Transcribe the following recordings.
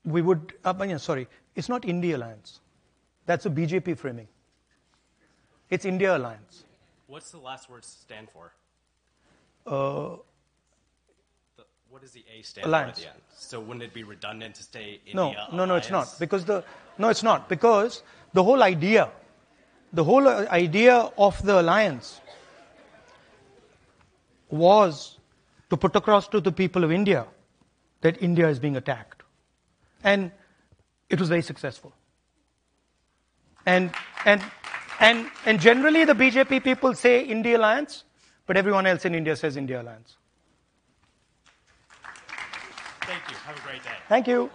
we would, sorry, it's not India Alliance. That's a BJP framing. It's India Alliance. What's the last word stand for? What does the A stand Alliance. for at the end? So wouldn't it be redundant to say India No, Alliance? it's not. It's not. Because the whole idea of the alliance was to put across to the people of India that India is being attacked. And it was very successful. And generally the BJP people say India Alliance, but everyone else in India says India Alliance. Thank you. Have a great day. Thank you.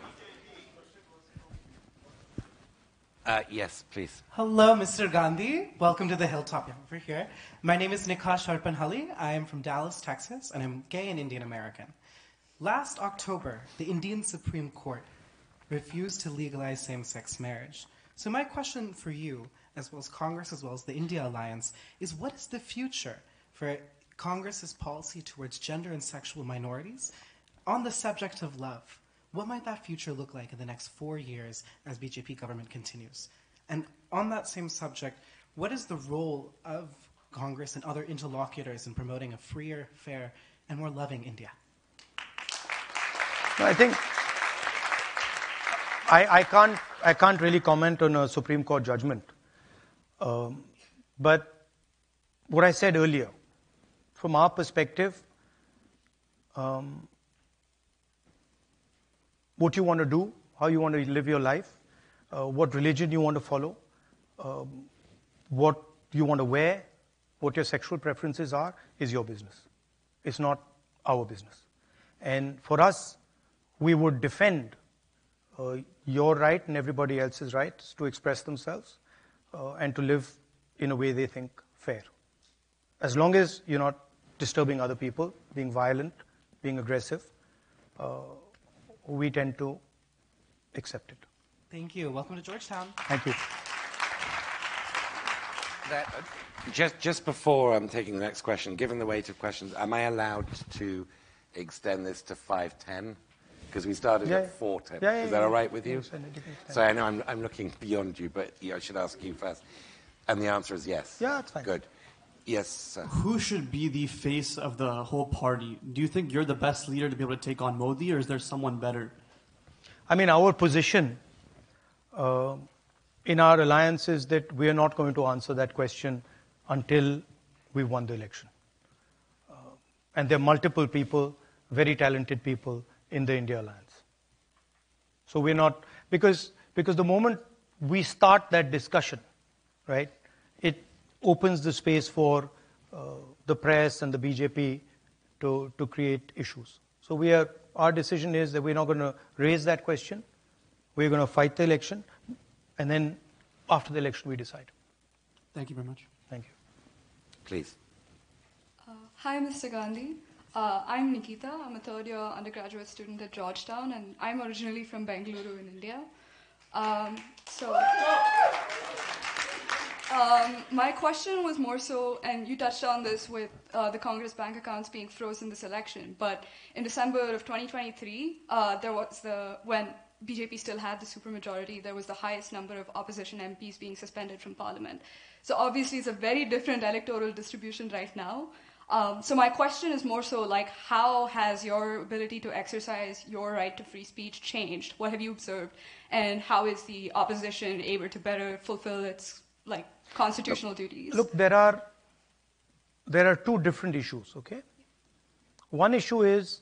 Yes, please. Hello, Mr. Gandhi. Welcome to the Hilltop. Yeah, over here. My name is Nikash Sharpanhalli. I am from Dallas, Texas, and I'm gay and Indian American. Last October, the Indian Supreme Court refused to legalize same-sex marriage. So my question for you, as well as Congress, as well as the India Alliance, is what is the future for Congress's policy towards gender and sexual minorities on the subject of love? What might that future look like in the next 4 years as BJP government continues? And on that same subject, what is the role of Congress and other interlocutors in promoting a freer, fair, and more loving India? I think I can't really comment on a Supreme Court judgment. But what I said earlier, from our perspective, what you want to do, how you want to live your life, what religion you want to follow, what you want to wear, what your sexual preferences are, is your business. It's not our business. And for us, we would defend your right and everybody else's rights to express themselves and to live in a way they think fair. As long as you're not disturbing other people, being violent, being aggressive, we tend to accept it. Thank you. Welcome to Georgetown. Thank you. Just before I'm taking the next question, given the weight of questions, am I allowed to extend this to 5:10? Because we started at 4:10. Is that all right with you? So I know I'm looking beyond you, but I should ask you first. And the answer is yes. Yeah, it's fine. Good. Yes, sir. Who should be the face of the whole party? Do you think you're the best leader to be able to take on Modi, or is there someone better? I mean, our position in our alliance is that we are not going to answer that question until we won the election. And there are multiple people, very talented people, in the India Alliance. So we're not, because the moment we start that discussion, right, it opens the space for the press and the BJP to create issues. So our decision is that we're not going to raise that question. We're going to fight the election, and then after the election we decide. Thank you very much. Thank you. Please. Hi, Mr. Gandhi. I'm Nikita. I'm a third-year undergraduate student at Georgetown, and I'm originally from Bengaluru in India. My question was more so, and you touched on this with the Congress bank accounts being frozen this election, but in December of 2023, when BJP still had the supermajority, there was the highest number of opposition MPs being suspended from parliament. So obviously it's a very different electoral distribution right now. So my question is more so like, how has your ability to exercise your right to free speech changed? What have you observed? And how is the opposition able to better fulfill its constitutional duties? Look, there are two different issues, okay? One issue is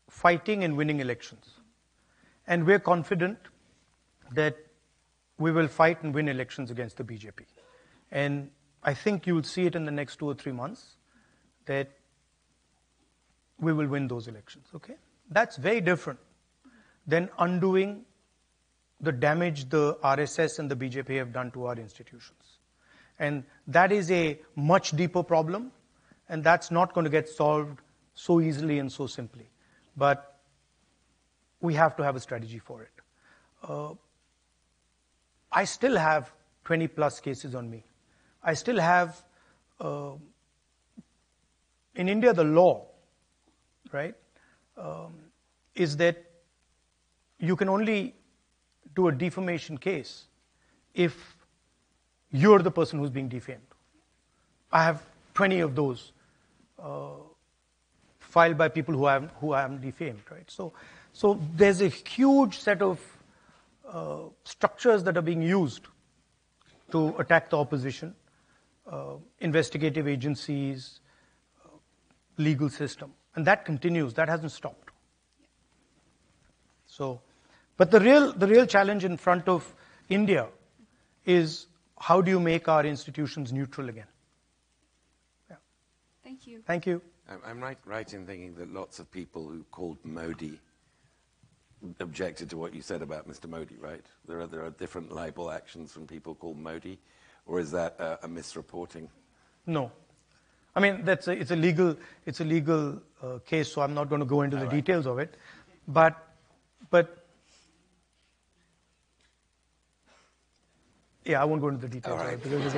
fighting and winning elections. And we're confident that we will fight and win elections against the BJP. And I think you'll see it in the next 2 or 3 months that we will win those elections, okay? That's very different than undoing the damage the RSS and the BJP have done to our institutions. And that is a much deeper problem, and that's not going to get solved so easily and so simply. But we have to have a strategy for it. I still have 20 plus cases on me. I still have, in India, the law right, is that you can only do a defamation case if you're the person who's being defamed. I have 20 of those filed by people who I haven't defamed, right? So there's a huge set of structures that are being used to attack the opposition, investigative agencies, legal system, and that continues. That hasn't stopped. So, but the real challenge in front of India is how do you make our institutions neutral again? Yeah. Thank you. Thank you. I'm right in thinking that lots of people who called Modi objected to what you said about Mr. Modi, right? There are different libel actions from people called Modi, or is that a misreporting? No, I mean it's a legal case, so I'm not going to go into the details of it, but yeah, I won't go into the details of it because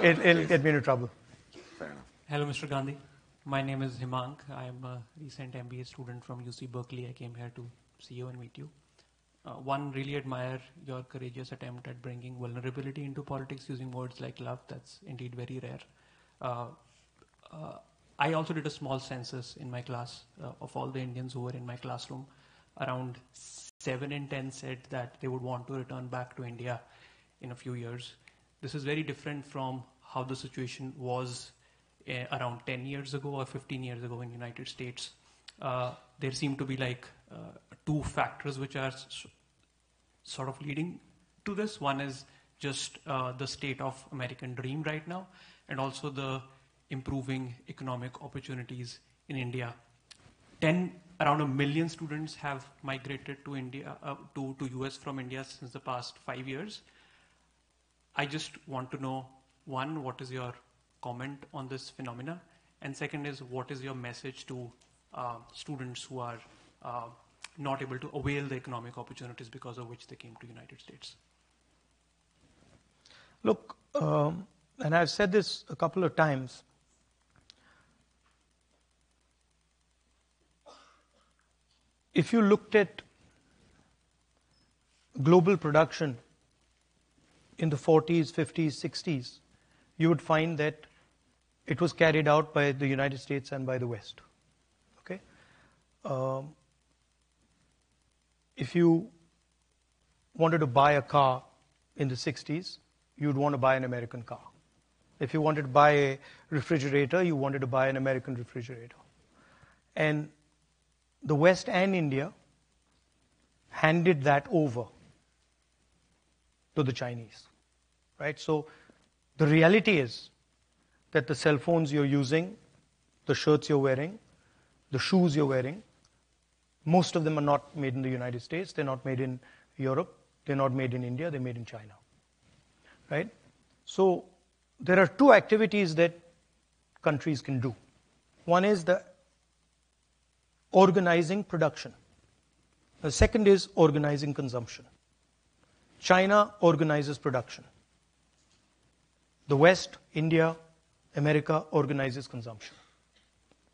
it'll get me into trouble. Fair enough. Hello, Mr. Gandhi. My name is Himank. I am a recent MBA student from UC Berkeley. I came here to see you and meet you. One, really admire your courageous attempt at bringing vulnerability into politics using words like love. That's indeed very rare. I also did a small census in my class of all the Indians who were in my classroom. Around 7 in 10 said that they would want to return back to India in a few years. This is very different from how the situation was around 10 years ago or 15 years ago in the United States. There seem to be like two factors which are sort of leading to this. One is just the state of American dream right now, and also the improving economic opportunities in India. Around 1 million students have migrated to India, to US from India since the past 5 years. I just want to know, one, what is your comment on this phenomena? And second is, what is your message to students who are not able to avail the economic opportunities because of which they came to United States? Look, and I've said this a couple of times, if you looked at global production in the 40s, 50s, 60s, you would find that it was carried out by the United States and by the West. Okay? If you wanted to buy a car in the 60s, you'd want to buy an American car. If you wanted to buy a refrigerator, you wanted to buy an American refrigerator. And the West and India handed that over to the Chinese, right? So the reality is that the cell phones you're using, the shirts you're wearing, the shoes you're wearing, most of them are not made in the United States, they're not made in Europe, they're not made in India, they're made in China, right? So there are two activities that countries can do. One is the organizing production. The second is organizing consumption. China organizes production. The West, India, America organizes consumption.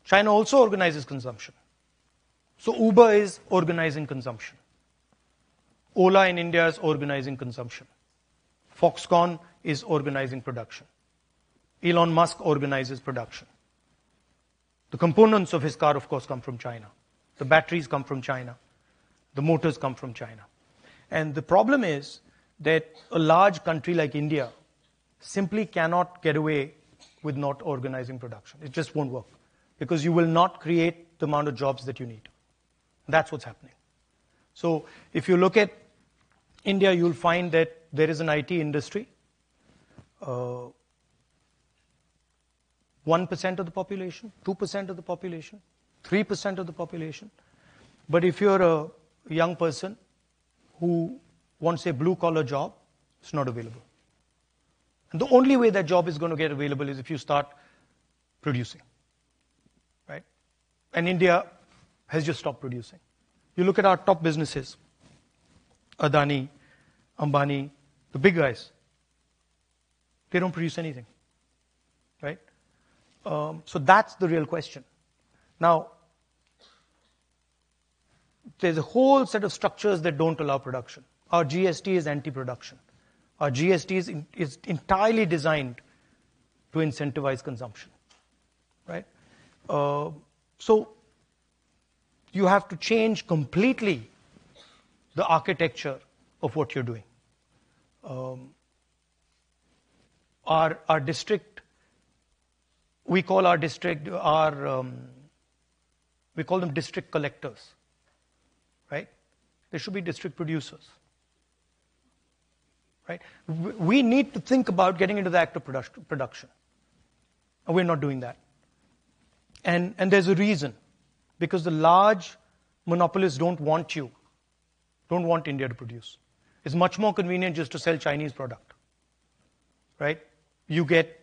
China also organizes consumption. So Uber is organizing consumption. Ola in India is organizing consumption. Foxconn is organizing production. Elon Musk organizes production. The components of his car, of course, come from China. The batteries come from China. The motors come from China. And the problem is that a large country like India simply cannot get away with not organizing production. It just won't work because you will not create the amount of jobs that you need. That's what's happening. So if you look at India, you'll find that there is an IT industry. 1% of the population, 2% of the population, 3% of the population. But if you're a young person who wants a blue-collar job, it's not available. And the only way that job is going to get available is if you start producing, right? And India has just stopped producing. You look at our top businesses, Adani, Ambani, the big guys, they don't produce anything, right? So that's the real question. Now, there's a whole set of structures that don't allow production. Our GST is anti-production. Our GST is entirely designed to incentivize consumption, right? So you have to change completely the architecture of what you're doing. Our district, we call them district collectors, right? They should be district producers, right? We need to think about getting into the act of production, and we're not doing that. And there's a reason, because the large monopolists don't want India to produce. It's much more convenient just to sell Chinese product, right? You get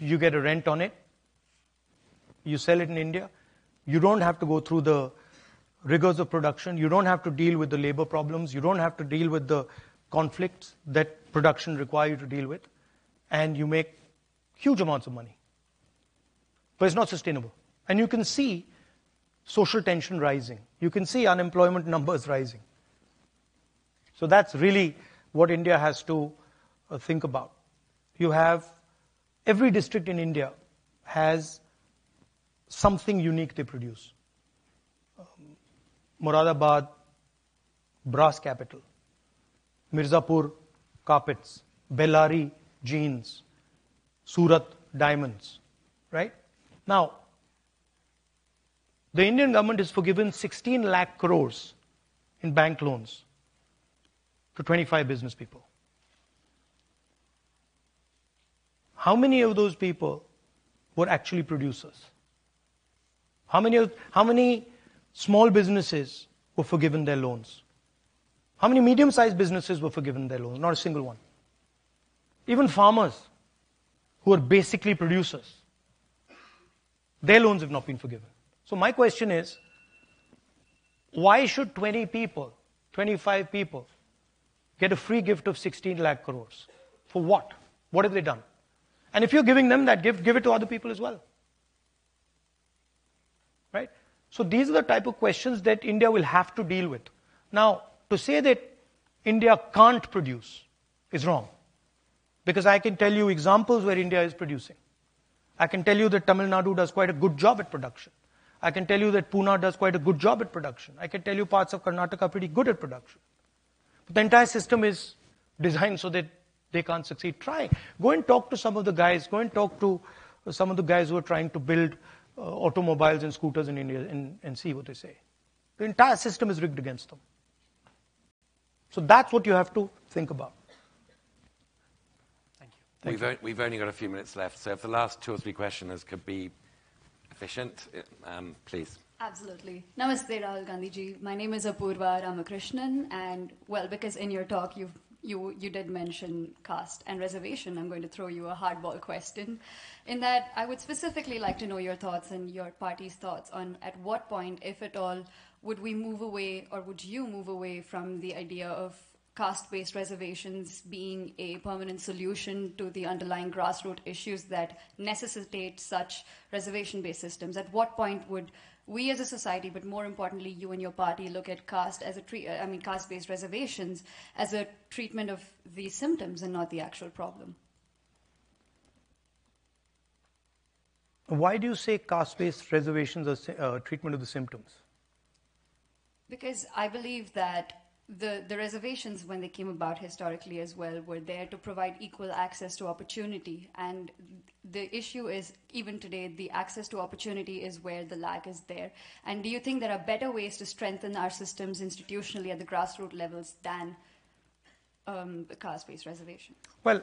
a rent on it, you sell it in India, you don't have to go through the rigors of production, you don't have to deal with the labor problems, you don't have to deal with the conflicts that production requires you to deal with, and you make huge amounts of money. But it's not sustainable. And you can see social tension rising. You can see unemployment numbers rising. So that's really what India has to think about. You have, every district in India has something unique they produce. Moradabad, brass capital. Mirzapur, carpets. Bellari, jeans. Surat, diamonds. Right? Now, the Indian government has forgiven 16 lakh crores in bank loans to 25 business people. How many of those people were actually producers? How many small businesses were forgiven their loans? How many medium-sized businesses were forgiven their loans? Not a single one. Even farmers, who are basically producers, their loans have not been forgiven. So my question is, why should 20 people, 25 people, get a free gift of 16 lakh crores? For what? What have they done? And if you're giving them that gift, give it to other people as well. Right? So these are the type of questions that India will have to deal with. Now, to say that India can't produce is wrong. Because I can tell you examples where India is producing. I can tell you that Tamil Nadu does quite a good job at production. I can tell you that Pune does quite a good job at production. I can tell you parts of Karnataka are pretty good at production. But the entire system is designed so that they can't succeed. Try. Go and talk to some of the guys. Go and talk to some of the guys who are trying to build automobiles and scooters in India and see what they say. The entire system is rigged against them. So that's what you have to think about. Thank you. We've only got a few minutes left, so if the last 2 or 3 questioners could be efficient, please. Absolutely. Namaste, Rahul Gandhi ji. My name is Apurva Ramakrishnan, and well, because in your talk you did mention caste and reservation, I'm going to throw you a hardball question. In that, I would specifically like to know your thoughts and your party's thoughts on at what point, if at all, would we move away, or would you move away from the idea of caste-based reservations being a permanent solution to the underlying grassroots issues that necessitate such reservation-based systems? At what point would we as a society, but more importantly, you and your party, look at caste as caste-based reservations as a treatment of the symptoms and not the actual problem? Why do you say caste-based reservations are treatment of the symptoms? Because I believe that the reservations, when they came about historically as well, were there to provide equal access to opportunity. And the issue is, even today, the access to opportunity is where the lag is there. And do you think there are better ways to strengthen our systems institutionally at the grassroots levels than the caste-based reservation? Well,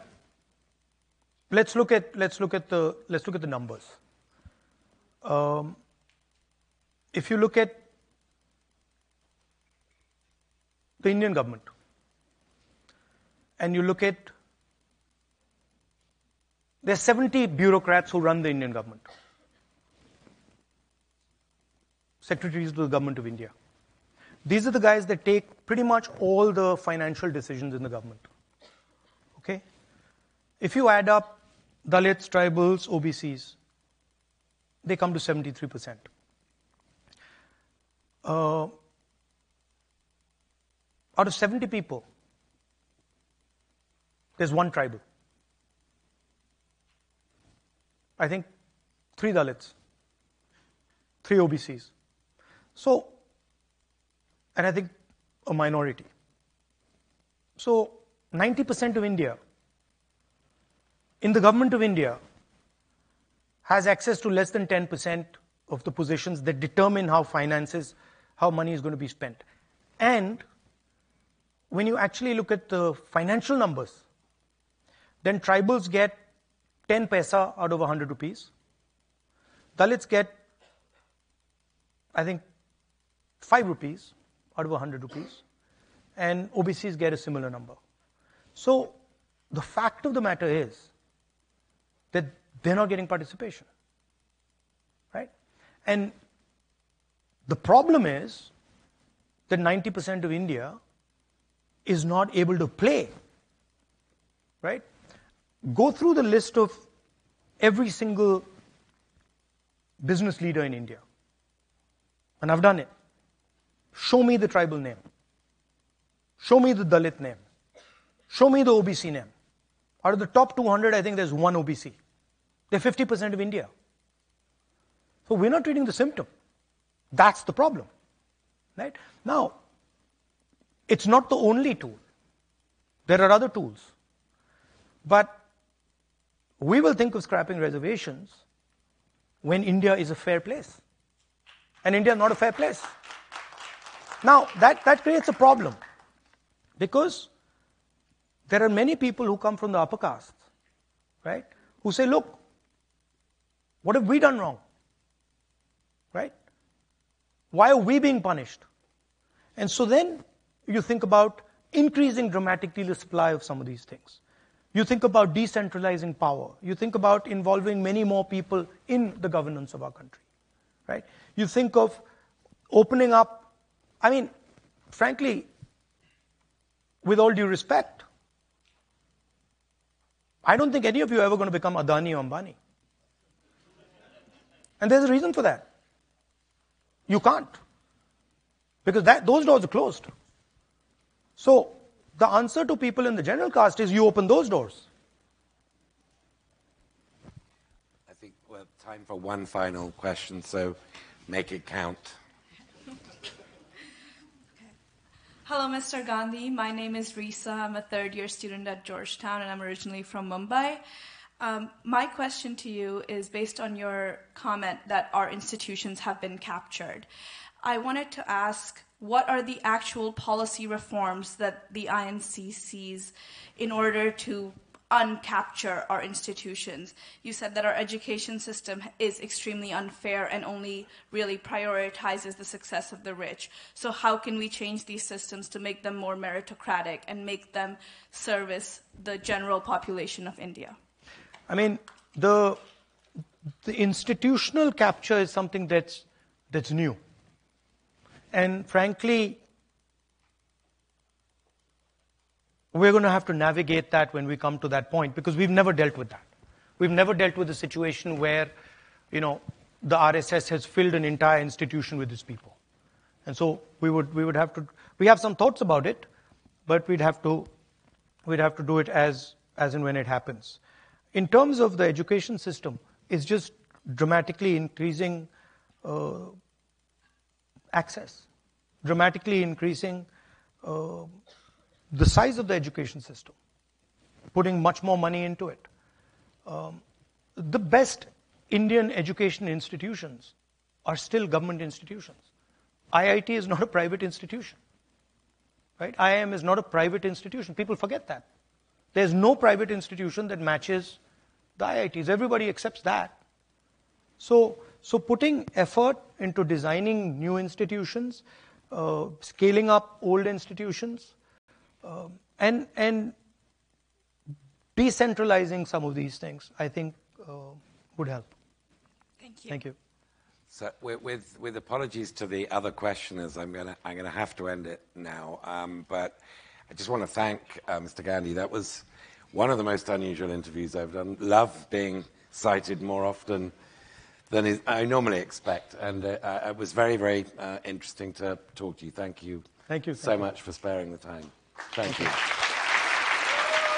let's look at the numbers. If you look at the Indian government, and you look at, there are 70 bureaucrats who run the Indian government, secretaries to the government of India. These are the guys that take pretty much all the financial decisions in the government. Okay? If you add up Dalits, tribals, OBCs, they come to 73%. out of 70 people, there's one tribal. I think 3 Dalits, 3 OBCs. So, and I think a minority. So, 90% of India, in the government of India, has access to less than 10% of the positions that determine how money is going to be spent. And when you actually look at the financial numbers, then tribals get 10 paisa out of 100 rupees. Dalits get, I think, 5 rupees out of 100 rupees. And OBCs get a similar number. So the fact of the matter is that they're not getting participation. Right? And the problem is that 90% of India is not able to play. Right? Go through the list of every single business leader in India. And I've done it. Show me the tribal name. Show me the Dalit name. Show me the OBC name. Out of the top 200, I think there's one OBC. They're 50% of India. So we're not treating the symptom. That's the problem. Right? Now, it's not the only tool. There are other tools. But we will think of scrapping reservations when India is a fair place. And India is not a fair place. Now, that creates a problem. Because there are many people who come from the upper castes, right, who say, look, what have we done wrong? Right? Why are we being punished? And so then you think about increasing dramatically the supply of some of these things. You think about decentralizing power. You think about involving many more people in the governance of our country. Right? You think of opening up, I mean, frankly, with all due respect, I don't think any of you are ever going to become Adani or Ambani. And there's a reason for that. You can't. Because those doors are closed. So, the answer to people in the general caste is you open those doors. I think we have time for one final question, so make it count. Hello, Mr. Gandhi. My name is Risa. I'm a third-year student at Georgetown, and I'm originally from Mumbai. My question to you is based on your comment that our institutions have been captured. I wanted to ask, what are the actual policy reforms that the INC sees in order to uncapture our institutions? You said that our education system is extremely unfair and only really prioritizes the success of the rich. So how can we change these systems to make them more meritocratic and make them service the general population of India? I mean, the institutional capture is something that's new. And frankly, we're going to have to navigate that when we come to that point, because we've never dealt with that. We've never dealt with a situation where, the RSS has filled an entire institution with its people. And so we would have to, we have some thoughts about it, but we'd have to do it as and when it happens. In terms of the education system, it's just dramatically increasing access, dramatically increasing the size of the education system, putting much more money into it. The best Indian education institutions are still government institutions. IIT is not a private institution. Right? IIM is not a private institution. People forget that. There's no private institution that matches the IITs. Everybody accepts that. So putting effort into designing new institutions, scaling up old institutions, and decentralizing some of these things, I think would help. Thank you. Thank you. So with apologies to the other questioners, I'm gonna have to end it now. But I just want to thank Mr. Gandhi. That was one of the most unusual interviews I've done. Love being cited more often than I normally expect, and it was very, very interesting to talk to you. Thank you Thank you. so much for sparing the time. Thank you.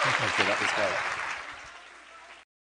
Thank you. That was great.